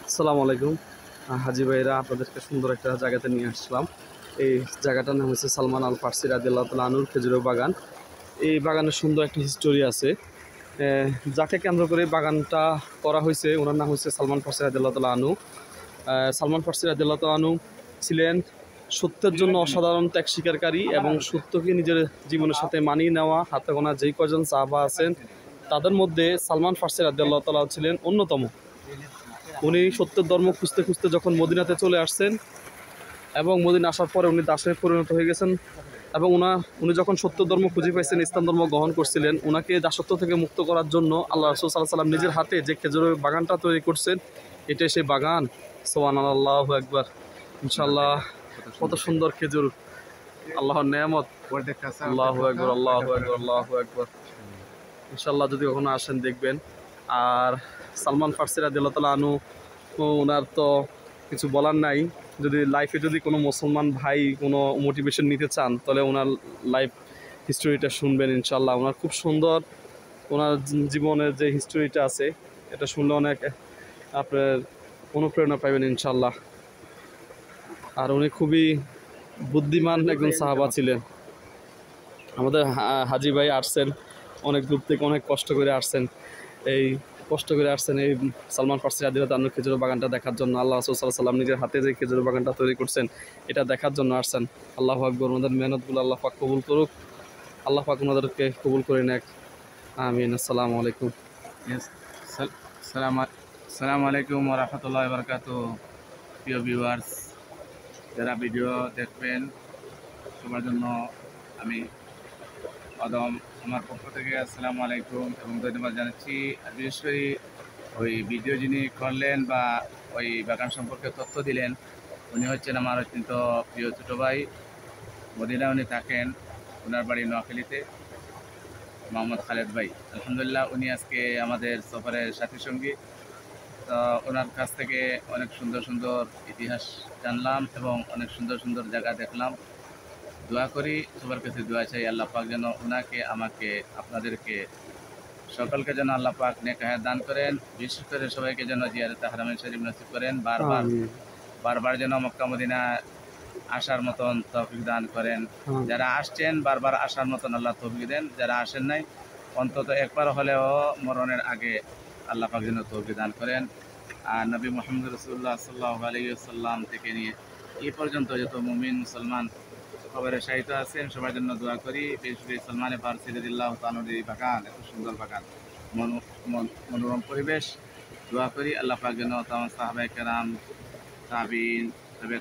আসসালামু আলাইকুম হাজি ভাইরা, আপনাদেরকে সুন্দর একটা জায়গাতে নিয়ে আসলাম। এই জায়গাটার নাম হচ্ছে সালমান আল ফার্সি রাদিয়াল্লাহু তাআলা আনহুর খেজুরের বাগান। এই বাগানের সুন্দর একটা হিস্টোরি আছে। যাকে কেন্দ্র করে বাগানটা করা হয়েছে ওনার নাম হচ্ছে সালমান ফার্সি রাদিয়াল্লাহু তাআলা আনহু। সালমান ফার্সি রাদিয়াল্লাহু তাআলা আনহু ছিলেন সত্যের জন্য অসাধারণ ত্যাগ স্বীকারী এবং সত্যকে নিজের জীবনের সাথে মানিয়ে নেওয়া হাতে গোনা যেই কজন সাহাবা আছেন তাদের মধ্যে সালমান ফার্সি রাদিয়াল্লাহু তাআলা ছিলেন অন্যতম। উনি সত্যের ধর্ম খুঁজতে খুঁজতে যখন মদিনাতে চলে আসছেন এবং মদিনা আসার পরে উনি দাসে পরিণত হয়ে গেছেন এবং উনি যখন সত্য ধর্ম খুঁজে পাইছেন, ইসলাম ধর্ম গ্রহণ করছিলেন, ওনাকে দাসত্ব থেকে মুক্ত করার জন্য আল্লাহ রাসূল সাল্লাল্লাহু আলাইহি ওয়াসাল্লাম নিজের হাতে যে খেজুরের বাগানটা তৈরি করছেন, এটাই সেই বাগান। সুবহানাল্লাহু আকবার। ইনশাআল্লাহ কত সুন্দর খেজুর, আল্লাহর নেয়ামত। আল্লাহু আকবার, আল্লাহু আকবার, আল্লাহু আকবার। ইনশাআল্লাহ যদি কখনো আসেন দেখবেন। আর সালমান ফার্সি রাদিয়াল্লাহু তাআলা আনহু, ওনার তো কিছু বলার নাই। যদি লাইফে যদি কোনো মুসলমান ভাই কোনো মোটিভেশন নিতে চান তাহলে ওনার লাইফ হিস্টোরিটা শুনবেন ইনশাআল্লাহ। ওনার খুব সুন্দর, ওনার জীবনের যে হিস্টোরিটা আছে এটা শুনলে অনেক আপনার অনুপ্রেরণা পাবেন ইনশাআল্লাহ। আর উনি খুবই বুদ্ধিমান একজন সাহাবা ছিলেন। আমাদের হাজি ভাই আসছেন অনেক দূর থেকে, অনেক কষ্ট করে আসছেন, এই সালমান ফার্সি রাদিয়াল্লাহু তাআলা খেজুরের বাগানটা দেখার জন্য। আল্লাহ রাসূল সাল্লাল্লাহু আলাইহি ওয়াসাল্লাম নিজের হাতে যে খেজুরের বাগানটা তৈরি করছেন এটা দেখার জন্য আসছেন। আল্লাহু আকবার। ওনাদের মেহনতগুলো আল্লাহ পাক কবুল করুক, আল্লাহ পাক ওনাদেরকে কবুল করে নেক। আমিন। আসসালামু আলাইকুম। আসসালামু আলাইকুম ওয়া রাহমাতুল্লাহি ওয়া বারাকাতুহু। প্রিয় ভিউয়ার্স, যারা ভিডিও দেখবেন সবার জন্য আমি আমার পক্ষ থেকে আসসালামু আলাইকুম এবং ধন্যবাদ জানাচ্ছি। আর বিশেষ করে ওই ভিডিও যিনি করলেন বা ওই বাগান সম্পর্কে তথ্য দিলেন, উনি হচ্ছেন আমার অত্যন্ত প্রিয় ছোটো ভাই। মদিনায় উনি থাকেন, ওনার বাড়ি নোয়াখালীতে, মোহাম্মদ খালেদ ভাই। আলহামদুলিল্লাহ উনি আজকে আমাদের সফরের সাথী সঙ্গী। তো ওনার কাছ থেকে অনেক সুন্দর সুন্দর ইতিহাস জানলাম এবং অনেক সুন্দর সুন্দর জায়গা দেখলাম। দোয়া করি, সবার কাছে দোয়া চাই আল্লাহ পাক যেন ওনাকে, আমাকে, আপনাদেরকে সকলকে যেন আল্লাহ পাক নেক হায়াত দান করেন। বিশেষ করে সবাইকে যেন জিয়ারতে হারামে শরীফ নসিব করেন। বারবার যেন মক্কা মদিনা আসার মতন তৌফিক দান করেন। যারা আসছেন বারবার আসার মতন আল্লাহ তৌফিক দেন। যারা আসেন নাই অন্তত একবার হলেও মরণের আগে আল্লাহ পাক যেন তৌফিক দান করেন। আর নবী মুহাম্মদ রাসূলুল্লাহ সাল্লাল্লাহু আলাইহি ওয়াসাল্লাম থেকে নিয়ে এই পর্যন্ত যত মুমিন মুসলমান খবরে শাহিত আছেন সবার জন্য দোয়া করি। বিশেষ করে সালমান ফার্সি রাদিয়াল্লাহু তাআলার এই বাগান, এত সুন্দর বাগান, মনোরম পরিবেশ, দোয়া করি আল্লাহ পাক যেন তামাম সাহাবায়ে কেরাম, তাবিন,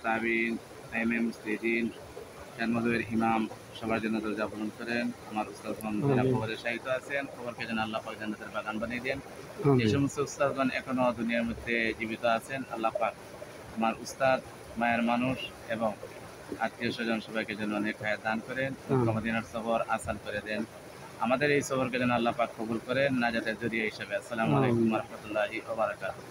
তাবিন, আইএমএ মুজতাহিদিন, মধুয়ের ইমাম সবার জন্য দরজা পূরণ করেন। আমার উস্তাদগণ যারা খবরে শাহিত আছেন খবরকে যেন আল্লাহ পাক জান্নাতের বাগান বানিয়ে দেন। যে সমস্ত উস্তাদগণ এখনো দুনিয়ার মধ্যে জীবিত আছেন আল্লাহ পাক আমার উস্তাদ, মায়ের মানুষ এবং আত্মীয় স্বজন সবাইকে যেন অনেক হায়াত দান করেন। মদিনার সফর আসান করে দেন। আমাদের এই সফরকে যেন আল্লাহ পাক কবুল করেন নাজাতের জরিয়া হিসেবে। আসসালামু আলাইকুম ওয়া রাহমাতুল্লাহি ওয়া বারাকাতুহু।